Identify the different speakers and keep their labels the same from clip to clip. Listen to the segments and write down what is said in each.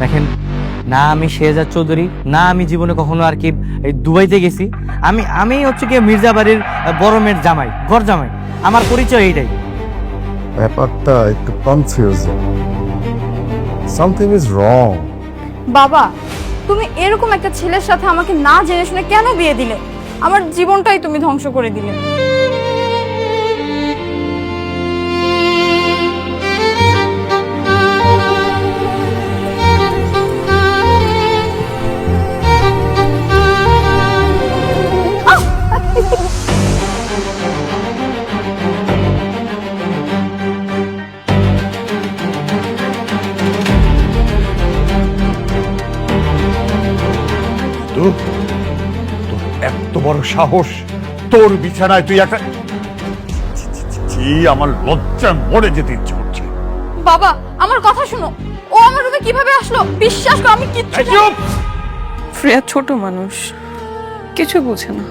Speaker 1: দেখেন, না আমি শেহজাদ চৌধুরী, না আমি জীবনে কখনো আর কি এই দুবাইতে গেছি। আমি হচ্ছে কি মির্জা বাড়ির বড় মেয়ের জামাই, ঘর জামাই। আমার পরিচয় এইটাই।
Speaker 2: ব্যাপারটা একটু কনফিউজিং। Something is wrong.
Speaker 3: বাবা, তুমি এরকম একটা ছেলের সাথে আমাকে না জেনে শুনে কেন বিয়ে দিলে? আমার জীবনটাই তুমি ধ্বংস করে দিলে।
Speaker 4: তোর এত বড় সাহস, তোর বিছানায় তুই একটা আমার লজ্জায় মরে যেতে ইচ্ছে করছে।
Speaker 3: বাবা, আমার কথা শুনো। ও আমার রুমে কিভাবে আসলো? বিশ্বাস করো, আমি কিচ্ছু
Speaker 4: এই চুপ!
Speaker 5: শ্রেয়া ছোট মানুষ, কিছু বোঝে না।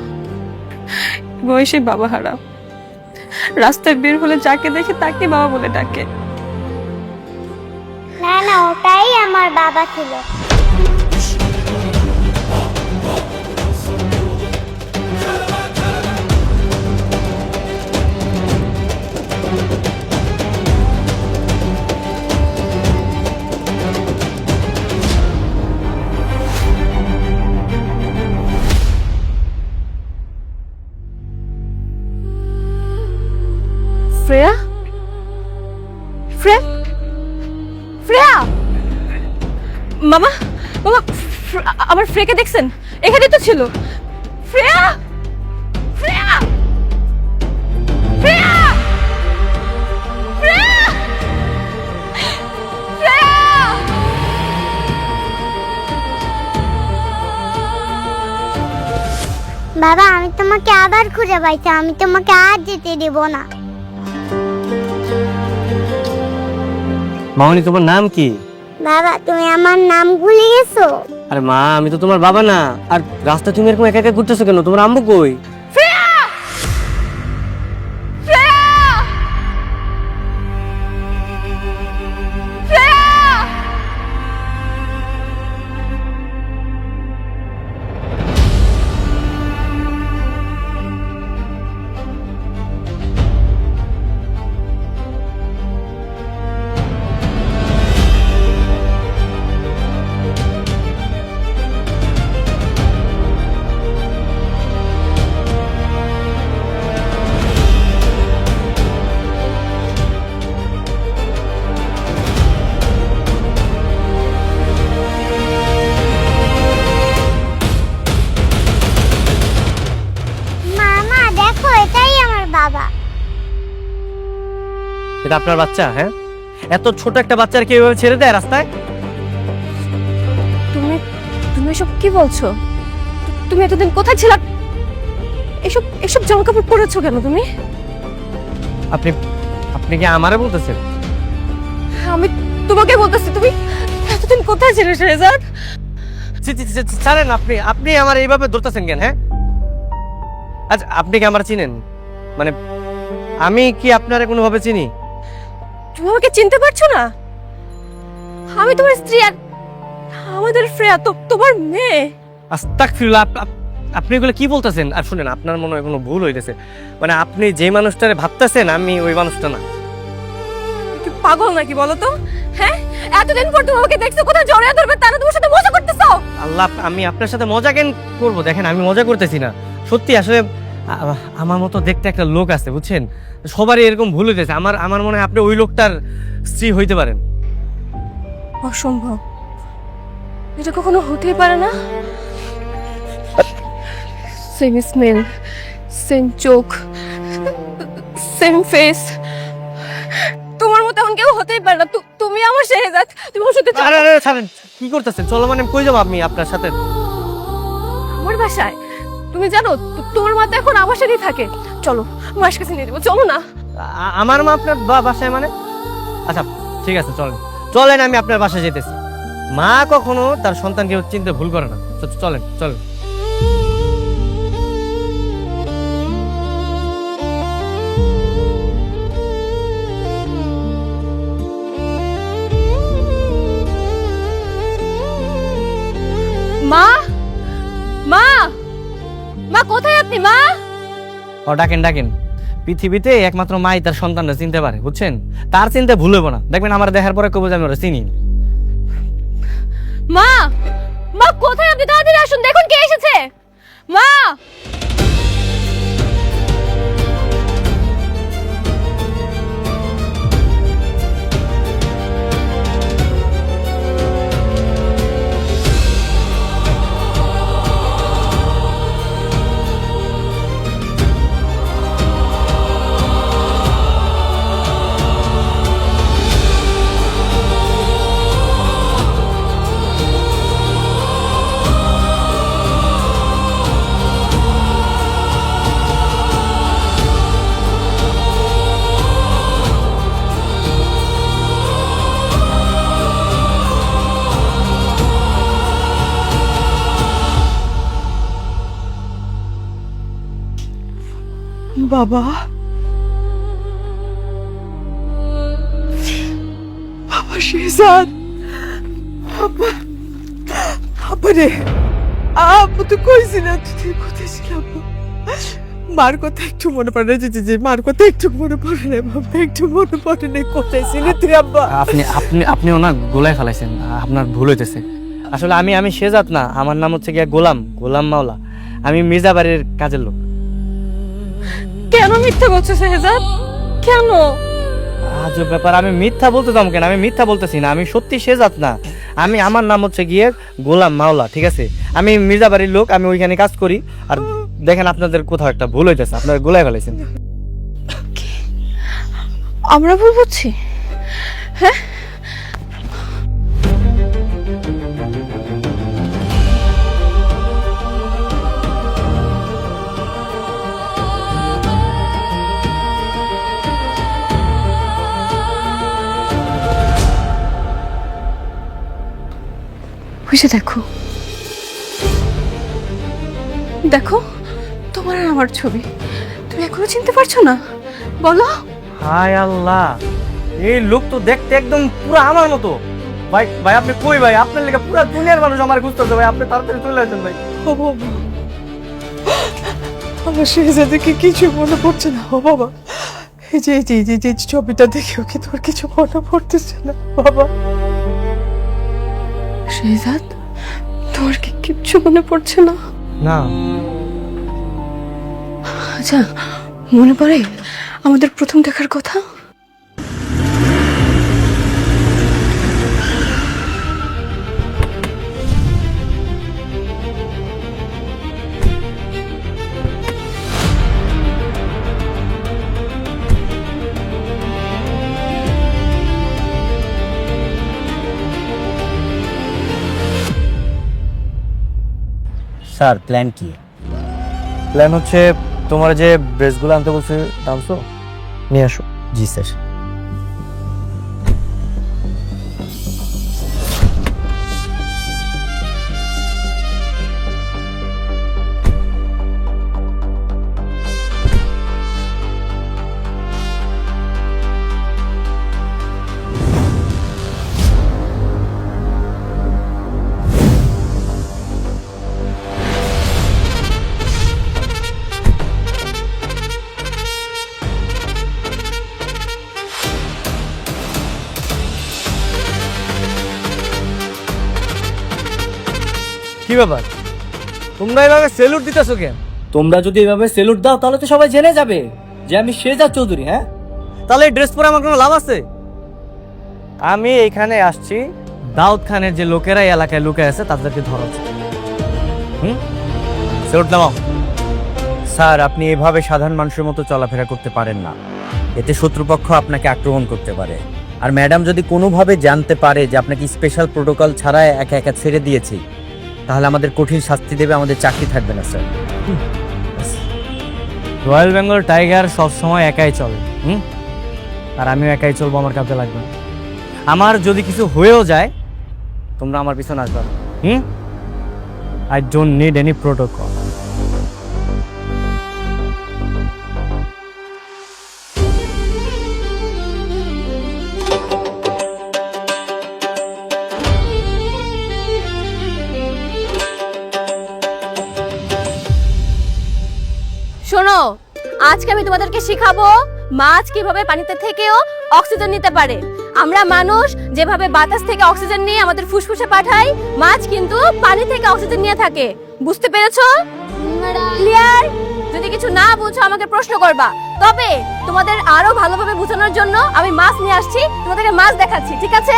Speaker 5: বয়সে বাবা হারা, রাস্তায় বের হলে যাকে দেখে তাকে বাবা বলে ডাকে।
Speaker 6: না না, ওটাই আমার বাবা ছিল।
Speaker 3: শ্রেয়া, শ্রেয়া, শ্রেয়া,
Speaker 5: মামা মামা, আমার ফ্রেকে দেখছেন? এখানে তো ছিল।
Speaker 3: শ্রেয়া, শ্রেয়া, শ্রেয়া, শ্রেয়া, শ্রেয়া।
Speaker 6: বাবা, আমি তোমাকে আবার খুঁজে পাইছি, আমি তোমাকে আর যেতে দেব না।
Speaker 1: মামনি, তোমার নাম কি?
Speaker 6: বাবা, তুমি আমার নাম ভুলে গেছো?
Speaker 1: আরে মা, আমি তো তোমার বাবা না। আর রাস্তায় তুমি এরকম একা একা ঘুরতেছো কেন? তোমার আম্মু কই?
Speaker 3: শ্রেয়া, শ্রেয়া, শ্রেয়া।
Speaker 6: মামা দেখো, এটাই আমার বাবা।
Speaker 1: এটা আপনার বাচ্চা? হ্যাঁ, এত ছোট একটা বাচ্চার কি এভাবে ছেড়ে দেয় রাস্তায়?
Speaker 5: তুমি তুমি এসব কি বলছো? তুমি এতদিন কোথায় ছিলা? এসব এসব জামা কাপড় পরেছো কেন তুমি?
Speaker 1: আপনি আপনি কি আমারে বলতেছেন?
Speaker 5: আমি তোমাকে বলতেছি, তুমি এতদিন কোথায় ছিলে শেহজাদ?
Speaker 1: ছাড়েন। আপনি আপনি আমার এইভাবে ধরতেছেন কেন? হ্যাঁ, আচ্ছা, আপনি কি আমার চিনেন? মানে আমি কি আপনারে কোনোভাবে চিনি?
Speaker 5: তুমি আমাকে চিনতে পারছো না? আমি তোমার স্ত্রী, আর আমাদের শ্রেয়া তো তোমার মেয়ে।
Speaker 1: আস্তাগফিরুল্লাহ, আপনি এগুলো কি বলতেছেন? আর শুনেন, আপনার মনে হয় কোনো ভুল হইতেছে। মানে আপনি যে মানুষটারে ভাবতেছেন, আমি ওই মানুষটা না।
Speaker 5: তুমি পাগল নাকি বলো তো? হ্যাঁ, এতদিন পর তুমি আমাকে দেখছো, কোথায় জড়িয়ে ধরবে তারা তোমার সাথে মজা করতেছো।
Speaker 1: আল্লাহ, আমি আপনার সাথে মজা কেন করবো? দেখেন, আমি মজা করতেছি না, সত্যি। আসলে আমার মতো দেখতে একটা লোক আছে, বুঝছেন? সবারই এরকম ভুল হইতেছে। আমার মনে হয় আপনি ওই লোকটার স্ত্রী হইতে পারেন।
Speaker 5: অসম্ভব, এটা কখনো হতেই পারে না। সেম স্মেল, সেম চোখ, সেম ফেস। তোমার মতো এমন কেউ হতেই পারে না। তুমি আমার শেহজাদ, তুমি আমার সাথে
Speaker 1: আরে আরে ছাড়েন, কি করতেছেন? চলো, মানে কই যাবো আমি আপনার সাথে?
Speaker 5: আমার বাসায়। তুমি জানো তোমার মা তো এখন আমার সাথেই থাকে। চলো, মায়ের কাছে নিয়ে যাবো, চলো না।
Speaker 1: আমার মা আপনার বাসায় মানে? আচ্ছা ঠিক আছে, চলেন চলেন, আমি আপনার বাসায় যেতেছি। মা কখনো তার সন্তানকে চিনতে ভুল করে না। চলেন চলেন।
Speaker 5: এই মা,
Speaker 1: ও ডাকেন ডাকেন, পৃথিবীতে একমাত্র মাই তার সন্তানরা চিনতে পারে, বুঝছেন? তার চিনতে ভুল হইব না, দেখবেন আমার দেখার পরে কবে আমি ওরা চিনি।
Speaker 5: মা, মা কোথায় আপনি? তাড়াতাড়ি আসুন, দেখুন কে এসেছে। মা,
Speaker 7: বাবা, বাবা শেহজাদ, আপা, আপা রে, আপু তো কইছিল তুই কোথায় ছিল? মার কথা একটু মনে পড়ে না, যে মার কথা একটু মনে পড়ে না বাবা, একটু মনে পড়ে না কোথায় ছিল তুই আব্বা?
Speaker 1: আপনি আপনি আপনিও না গোলায় ফেলাইছেন, আপনার ভুল হইতেছে। আসলে আমি শেজাত না, আমার নাম হচ্ছে গিয়া গোলাম, গোলাম মাওলা। আমি মির্জা বাড়ির কাজের লোক।
Speaker 5: কেন মিথ্যা বলছো শেহজাদ? কেন?
Speaker 1: আজব ব্যাপার, আমি মিথ্যা বলতে দাম কেন? আমি মিথ্যা বলতেছি না, আমি সত্যি শেজাত না। আমার নাম হচ্ছে গিয়ে গোলাম মাওলা, ঠিক আছে? আমি মির্জা বাড়ির লোক, আমি ওইখানে কাজ করি। আর দেখেন আপনাদের কোথাও একটা ভুল হইতেছে, আপনারা গোলায় ফেলাইছেন।
Speaker 5: আমরা ভুল বুঝছি? হ্যাঁ, বুঝে দেখো, দেখো তোমার আর আমার ছবি। তুমি এখনো চিনতে পারছো না? বলো।
Speaker 1: হায় আল্লাহ, এই লোক তো দেখতে একদম পুরো আমার মতো। ভাই ভাই আপনি কই ভাই? আপনার লেগে পুরো দুনিয়ার মানুষ আমার খুঁজতেছে ভাই, আপনি তাড়াতাড়ি চলে আসেন ভাই।
Speaker 7: ও বাবা, আমার শেহজাদকে কিছু মনে পড়ছে না। ও বাবা, এই যে এই যে এই যে এই যে ছবিটা দেখেও কি তোর কিছু মনে পড়তেছে না বাবা?
Speaker 5: শেহজাদ, তোমার কি কিচ্ছু মনে পড়ছে না?
Speaker 1: না।
Speaker 5: আচ্ছা, মনে পড়ে আমাদের প্রথম দেখার কথা?
Speaker 1: স্যার প্ল্যান কি? প্ল্যান হচ্ছে তোমার যে ড্রেসগুলো আনতে বলছে আনছো, নিয়ে আসো। জি স্যার। কি ব্যাপার, তোমরা এভাবে সেলুট দিতেছো কেন?
Speaker 8: তোমরা যদি এভাবে সেলুট দাও তাহলে তো সবাই জেনে যাবে যে আমি শেহজাদ চৌধুরী। হ্যাঁ,
Speaker 1: তাহলে ড্রেস পরে আমার কোনো লাভ আছে? আমি এইখানে আসছি দাউদ খানের যে লোকেরা এই এলাকায় লুকে আছে তাদেরকে ধরাচ্ছে। সেলুট নামাও।
Speaker 8: স্যার আপনি এভাবে সাধারণ মানুষের মতো চলাফেরা করতে পারেন না, এতে শত্রুপক্ষ আপনাকে আক্রমণ করতে পারে। আর ম্যাডাম যদি কোনোভাবে জানতে পারে যে আপনাকে স্পেশাল প্রোটোকল ছাড়া একা একা ছেড়ে দিয়েছি, তাহলে আমাদের কঠিন শাস্তি দেবে, আমাদের চাকরি থাকবে না স্যার।
Speaker 1: রয়্যাল বেঙ্গল টাইগার সবসময় একাই চলে, আর আমিও একাই চলবো, আমার কাছে লাগবে না। আমার যদি কিছু হয়েও যায় তোমরা আমার পিছনে আসবে না। I don't need any protocol.
Speaker 5: শোনো, আজকে আমি তোমাদেরকে শিখাবো মাছ কিভাবে পানিতে থেকেও অক্সিজেন নিতে পারে। আমরা মানুষ যেভাবে বাতাস থেকে অক্সিজেন নিয়ে আমাদের ফুসফুসে পাঠাই, মাছ কিন্তু পানি থেকে অক্সিজেন নিয়ে থাকে। বুঝতে পেরেছো? ক্লিয়ার? যদি কিছু না বুঝো আমাকে প্রশ্ন করবা। তবে তোমাদের আরো ভালোভাবে বোঝানোর জন্য আমি মাছ নিয়ে আসছি, তোমাদেরকে মাছ দেখাচ্ছি, ঠিক আছে?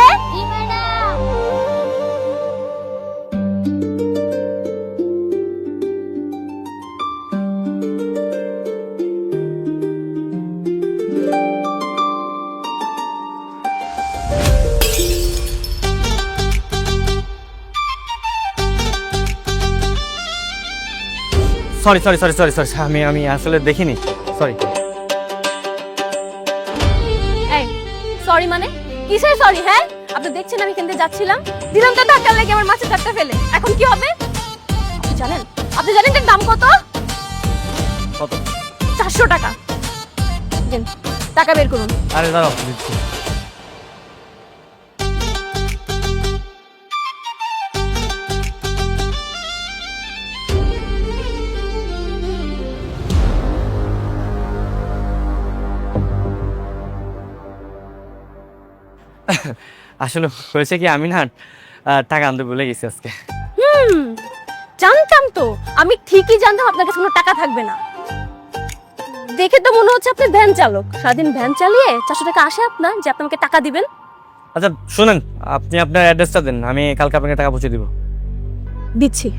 Speaker 1: Sorry sorry sorry sorry sorry আমি আসলে দেখিনি, সরি।
Speaker 5: এই সরি মানে কিসের সরি? হ্যাঁ, আপনি দেখছেন আমি এখান দিয়ে যাচ্ছিলাম, দিলাম তো ধাক্কা লেগে আমার মাছের ধাক্কা ফেলে। এখন কি হবে আপনি জানেন এর দাম কত?
Speaker 1: কত?
Speaker 5: 400 টাকা। দেন, টাকা বের করুন।
Speaker 1: আরে দাঁড়াও, দিচ্ছি। আসলে হয়েছে কি, আমি না টাকা আনতে ভুলে গেছি আজকে।
Speaker 5: জানতাম তো, আমি ঠিকই জানতাম আপনার কাছে কোনো টাকা থাকবে না। দেখে তো মনে হচ্ছে আপনি ভ্যান চালক, সারাদিন ভ্যান চালিয়ে 400 টাকা আসে আপনার যে আপনি আমাকে টাকা দিবেন।
Speaker 1: আচ্ছা শোনেন, আপনি আপনার অ্যাড্রেসটা দেন, আমি কালকে আপনাকে টাকা পৌঁছে দিব।
Speaker 5: দিচ্ছি।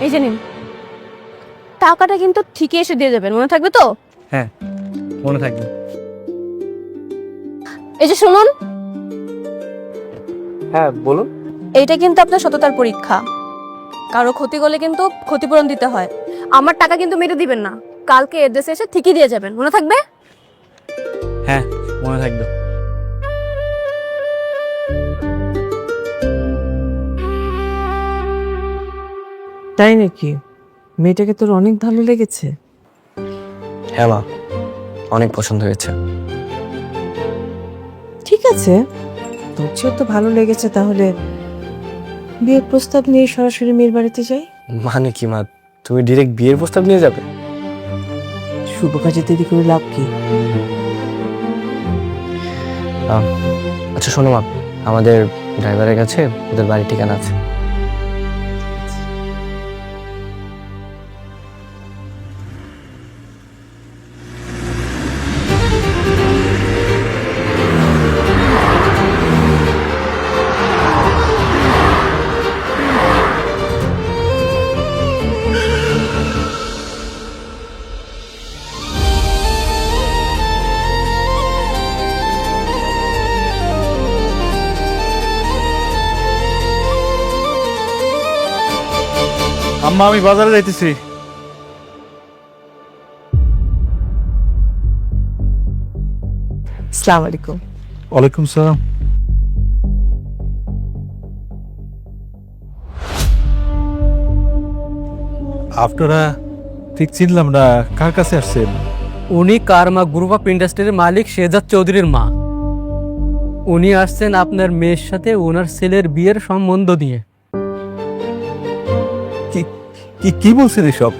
Speaker 5: এই যে নিন, টাকাটা কিন্তু ঠিকই এসে দিয়ে যাবেন, মনে থাকবে তো?
Speaker 1: হ্যাঁ, মনে থাকবে।
Speaker 5: এই যে শুনুন,
Speaker 1: হ্যাঁ বলুন।
Speaker 5: এইটা কিন্তু আপনার সততার পরীক্ষা। কারো ক্ষতি করলে কিন্তু ক্ষতিপূরণ দিতে হয়। আমার টাকা কিন্তু মেরে দিবেন না, কালকে এড্রেসে এসে ঠিকই দিয়ে যাবেন, মনে থাকবে?
Speaker 1: হ্যাঁ, মনে থাকবে।
Speaker 7: তাই নাকি? মেয়েটাকে তোর অনেক ভালো লেগেছে?
Speaker 1: হ্যাঁ মা, অনেক পছন্দ হয়েছে।
Speaker 7: ঠিক আছে, তোর যেহেতু ভালো লেগেছে, তাহলে বিয়ের প্রস্তাব নিয়ে সরাসরি মেয়ের বাড়িতে যাই।
Speaker 1: মানে কি মা, তুমি ডিরেক্ট বিয়ের প্রস্তাব নিয়ে যাবে?
Speaker 7: শুভ কাজে দেরি করে লাভ কি?
Speaker 1: আচ্ছা শোনো মা, আমাদের ড্রাইভারের কাছে ওদের বাড়ির ঠিকানা আছে।
Speaker 4: আম্মা, আমি বাজারে যাইতেছি।
Speaker 7: আসসালামু আলাইকুম।
Speaker 4: ওয়ালাইকুম সালাম। আপনারা ঠিক চিনলাম না, কার কাছে আসছেন?
Speaker 9: উনি কারমা গ্রুপ অফ ইন্ডাস্ট্রির মালিক শেহজাদ চৌধুরীর মা। উনি আসছেন আপনার মেয়ের সাথে ওনার ছেলের বিয়ের সম্বন্ধ নিয়ে।
Speaker 4: কি বলছেন এসব?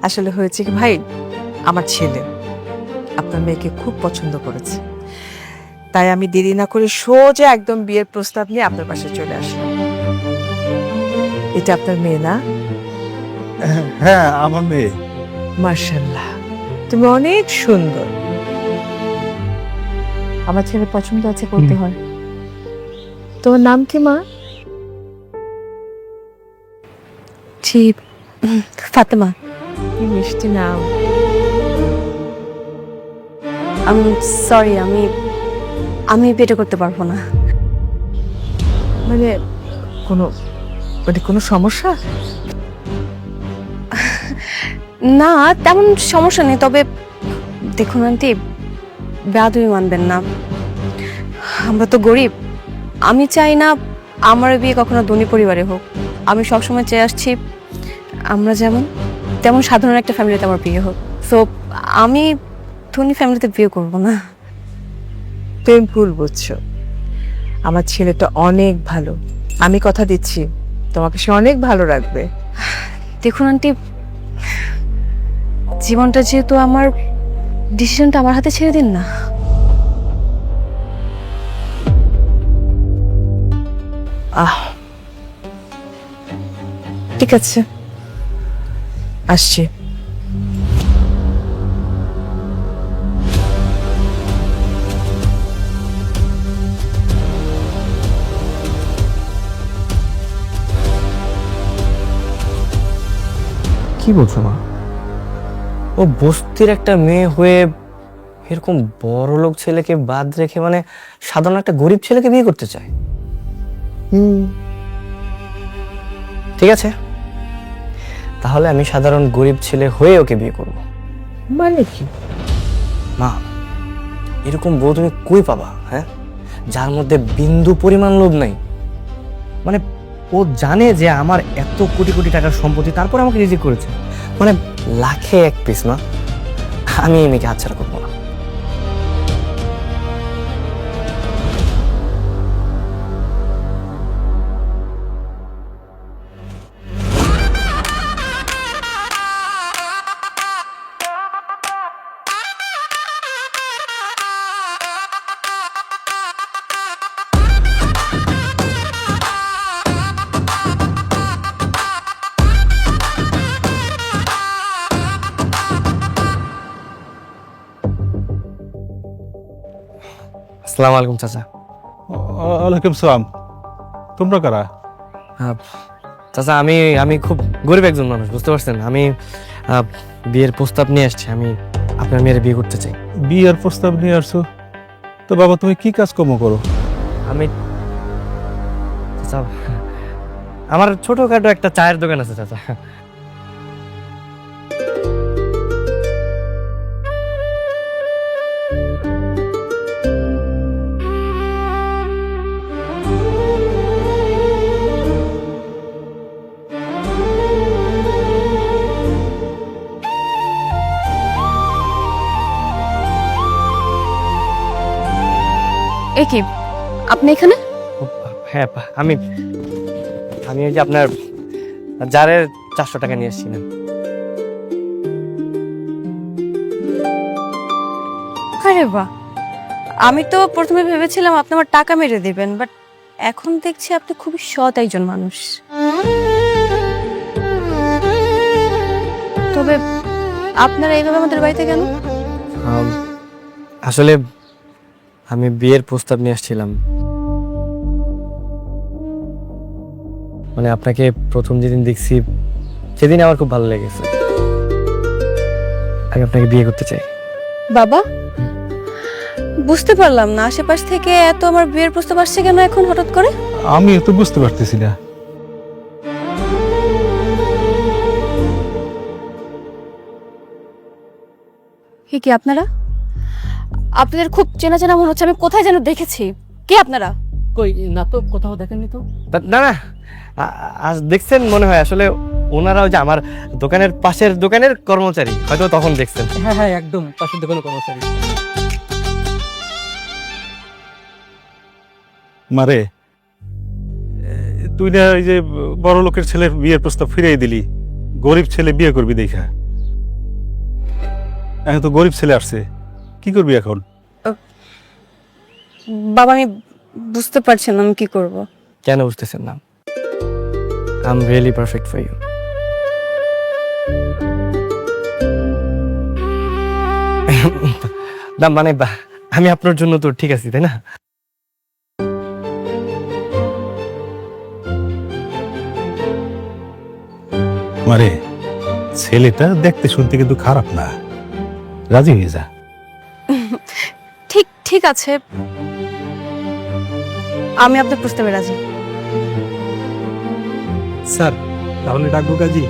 Speaker 7: আসলে হয়েছে কি ভাই, আমার ছেলে আপনার মেয়েকে খুব পছন্দ করেছে, তাই আমি দেরি না করে সোজা একদম বিয়ের প্রস্তাব নিয়ে আপনার পাশে চলে আসলাম। এটা আপনার মেয়ে না?
Speaker 4: হ্যাঁ, আমার মেয়ে।
Speaker 7: মার্শাল্লাহ, তুমি অনেক সুন্দর। আমার ছেলে পছন্দ আছে বলতে হয়। তোমার নাম কি মা?
Speaker 5: জি, ফাতেমা।
Speaker 7: কি মিষ্টি নাম।
Speaker 5: সরি, আমি বিয়ে করতে পারবো না।
Speaker 7: মানে কোনো সমস্যা?
Speaker 10: না, তেমন সমস্যা নেই, তবে দেখুন আন্টি, বেয়াদবি মানবেন না, আমরা তো গরিব। আমি চাই না আমার বিয়ে কখনো ধনী পরিবারে হোক। আমি সবসময় চেয়ে আসছি আমরা যেমন তেমন সাধারণ একটা ফ্যামিলিতে আমার বিয়ে হোক। সো আমি ধনী ফ্যামিলিতে বিয়ে করব না।
Speaker 7: তুমি ভুল বুঝছো। আমার ছেলেটা অনেক ভালো, আমি কথা দিচ্ছি তোমাকে সে অনেক ভালো রাখবে।
Speaker 10: দেখুন আন্টি, জীবনটা যেহেতু আমার, ডিসিশনটা আমার হাতে ছেড়ে দিন না।
Speaker 7: ঠিক আছে, আসছি।
Speaker 1: কি বলছো মা? ও বস্তির একটা মেয়ে হয়ে এরকম বড় লোক ছেলেকে বাদ রেখে মানে সাধারণ একটা গরিব ছেলেকে বিয়ে করতে চায়? ঠিক আছে, তাহলে আমি সাধারণ গরিব ছেলে হয়ে ওকে বিয়ে করব।
Speaker 7: মানে কি?
Speaker 1: মা, এরকম বউ তুমি কই পাবা? হ্যাঁ, যার মধ্যে বিন্দু পরিমাণ লোভ নাই। মানে ও জানে যে আমার এত কোটি কোটি টাকার সম্পত্তি, তারপর আমাকে রিজেক্ট করেছে। মানে লাখে এক পিস। মা, আমি এই মেয়েকে হাতছাড়া করবো না। আসসালামু আলাইকুম চাচা।
Speaker 4: ওয়ালাইকুম সালাম। তোমরা কারা?
Speaker 1: চাচা, আমি খুব গরিব একজন মানুষ, বুঝতে পারছেন? আমি বিয়ের প্রস্তাব নিয়ে আসছি। আমি আপনার মেয়ের বিয়ে করতে চাই।
Speaker 4: বিয়ের প্রস্তাব নিয়ে আসছো? তো বাবা, তুমি কি কাজকর্ম করো?
Speaker 1: আমি চাচা, আমার ছোটখাটো একটা চায়ের দোকান আছে চাচা।
Speaker 10: এ কি, আপনি এখানে?
Speaker 1: হ্যাঁ, আমি ওই যে আপনার জারের 400 টাকা নিয়ে এসেছিলাম।
Speaker 10: আরে বাহ, আমি তো প্রথমে ভেবেছিলাম আপনি আমার টাকা মেরে দিবেন, বাট এখন দেখছি আপনি খুবই সৎ একজন মানুষ। তবে আপনারা এইভাবে আমাদের বাড়িতে কেন?
Speaker 1: আসলে আমি বিয়ের প্রস্তাব নিয়ে আসছিলাম। মানে আপনাকে প্রথম যেদিন দেখছি সেদিন আমার খুব ভালো লেগেছে। আমি আপনাকে বিয়ে করতে চাই।
Speaker 10: বাবা, বুঝতে পারলাম না, আশেপাশ থেকে এত আমার বিয়ের প্রস্তাব আসছে কেন এখন হঠাৎ করে?
Speaker 4: আমি তো বুঝতে পারতেছি না।
Speaker 10: কি আপনারা? আপনাদের খুব চেনা চেনা মনে হচ্ছে, আমি কোথায় যেন দেখেছি। কে আপনারা?
Speaker 9: কই না তো, কোথাও দেখেননি তো।
Speaker 1: না না, আজ দেখছেন মনে হয়। আসলে ওনারাও যে আমার দোকানের পাশের দোকানের কর্মচারী, হয়তো তখন দেখছেন।
Speaker 9: হ্যাঁ হ্যাঁ, একদম পাশের দোকানে কর্মচারী।
Speaker 4: মারে, তুই না ওই যে বড় লোকের ছেলের বিয়ের প্রস্তাব ফিরিয়ে দিলি, গরিব ছেলে বিয়ে করবি দেখা। এখন তো গরিব ছেলে আসছে, কি করবি এখন?
Speaker 10: বাবা, আমি বুঝতে পারছি না আমি কি করব।
Speaker 1: কেন বুঝতেছেন না? I am really perfect for you. না মানে আমি আপনার জন্য তো ঠিক আছি, তাই না?
Speaker 4: মারে, ছেলেটা দেখতে শুনতে কিন্তু খারাপ না, রাজি হয়ে যা।
Speaker 10: ঠিক ঠিক আছে, আমি আপনার প্রস্তাবে রাজি।
Speaker 4: স্যার তাহলে ডাকবো কাজী?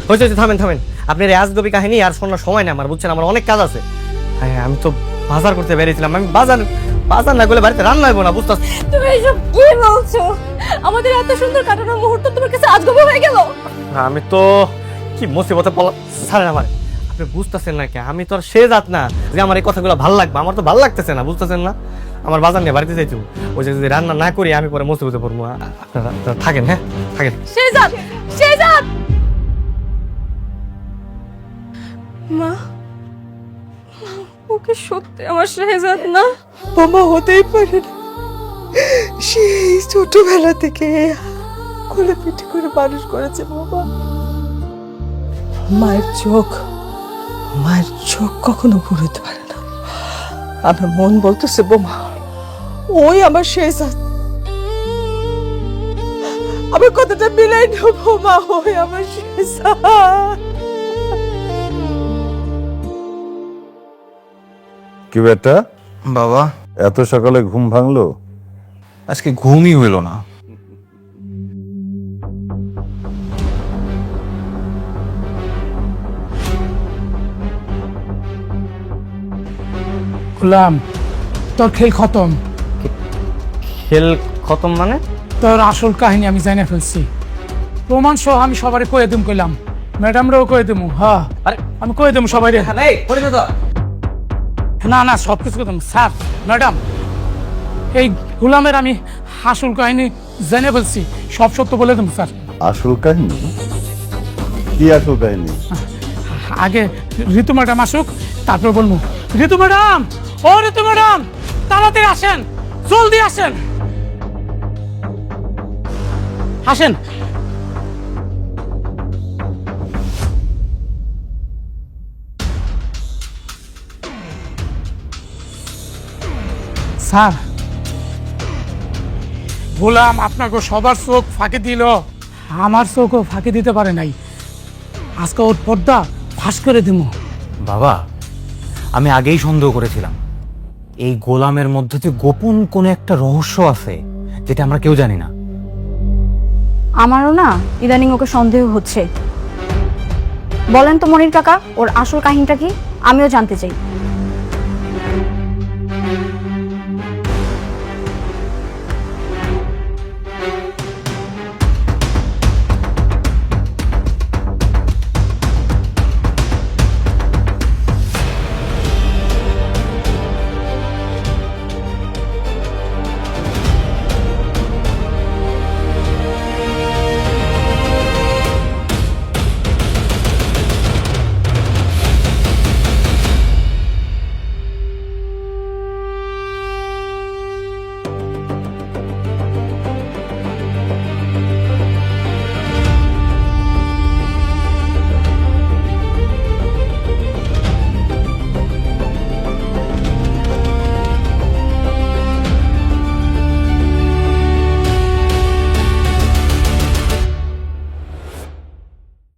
Speaker 1: হয়েছে হয়েছে, থামেন থামেন। আপনার আজগবি কাহিনী আর শোনার সময় নেই আমার, বুঝছেন? আমার অনেক কাজ আছে। হ্যাঁ, আমি তো বাজার করতে বেরিয়েছিলাম। আমি বাজার বাজার না করলে বাড়িতে রান্না হইব না, বুঝতে?
Speaker 5: তুমি এসব কি বলছো? আমাদের এত সুন্দর কাটানো মুহূর্ত তোমার কাছে আজগবি হয়ে গেল?
Speaker 1: আমি তো কি মুসিবতে পড়লাম। ছাড়েন আমার, আপনি বুঝতেছেন না কে? আমি তো আর সে জাত না যে আমার এই কথাগুলো ভালো লাগবে। আমার তো ভালো লাগতেছে না, বুঝতেছেন না? আমার বাজার নিয়ে বাড়িতে যাইতে হবে। ওই যে যদি রান্না না করি আমি পরে মুসিবতে পড়বো। আপনারা থাকেন, হ্যাঁ থাকেন।
Speaker 5: শেহজাদ, শেহজাদ!
Speaker 3: মা, ওকে সত্যি আমার শেহজাদ না?
Speaker 7: বোমা হতেই পারে না। সেই ছোটবেলা থেকে কোলে পিঠে করে মানুষ করেছে বাবা। মায়ের চোখ কখনো ঘুরতে পারে না। আমার মন বলতেছে বোমা ওই আমার শেহজাদ। আমার কথাটা মিলাই না বোমা, ওই আমার শেহজাদ।
Speaker 2: কি বেটা,
Speaker 11: বাবা,
Speaker 2: এত সকালে ঘুম ভাঙলো?
Speaker 11: আজকে ঘুমই হইল না।
Speaker 12: গোলাম, তোর খেল খতম।
Speaker 1: খেল খতম মানে?
Speaker 12: তোর আসল কাহিনী আমি জানে ফেলছি। প্রমাণ সহ আমি সবারে কয়ে দিম কইলাম, ম্যাডামরাও কয়ে দিমু। হ্যাঁ,
Speaker 1: আরে
Speaker 12: আমি কয়ে দিমু সবাইরে।
Speaker 1: তো
Speaker 12: না না, সব কিছু কইতাম। স্যার, ম্যাডাম, এই গোলামের আমি আসল কাহিনী জেনে ফেলছি। সব সত্য বলে দিম স্যার।
Speaker 2: আসল কাহিনী? কি আসল কাহিনী?
Speaker 12: আগে ঋতু ম্যাডাম আসুক, তারপর বলবো। ঋতু ম্যাডাম, ও ঋতু ম্যাডাম, তাড়াতাড়ি আসেন, জলদি আসেন, আসেন। স্যার, গোলাম আপনাকে সবার চোখ ফাঁকি দিল, আমার চোখও ফাঁকি দিতে পারে নাই। আজকে ওর পর্দা ফাঁস করে দিব।
Speaker 8: বাবা, আমি আগেই সন্দেহ করেছিলাম এই গোলামের মধ্যে যে গোপন কোনো একটা রহস্য আছে যেটা আমরা কেউ জানি না।
Speaker 3: আমারও না ইদানিং ওকে সন্দেহ হচ্ছে। বলেন তো মনির কাকা, ওর আসল কাহিনীটা কি? আমিও জানতে চাই।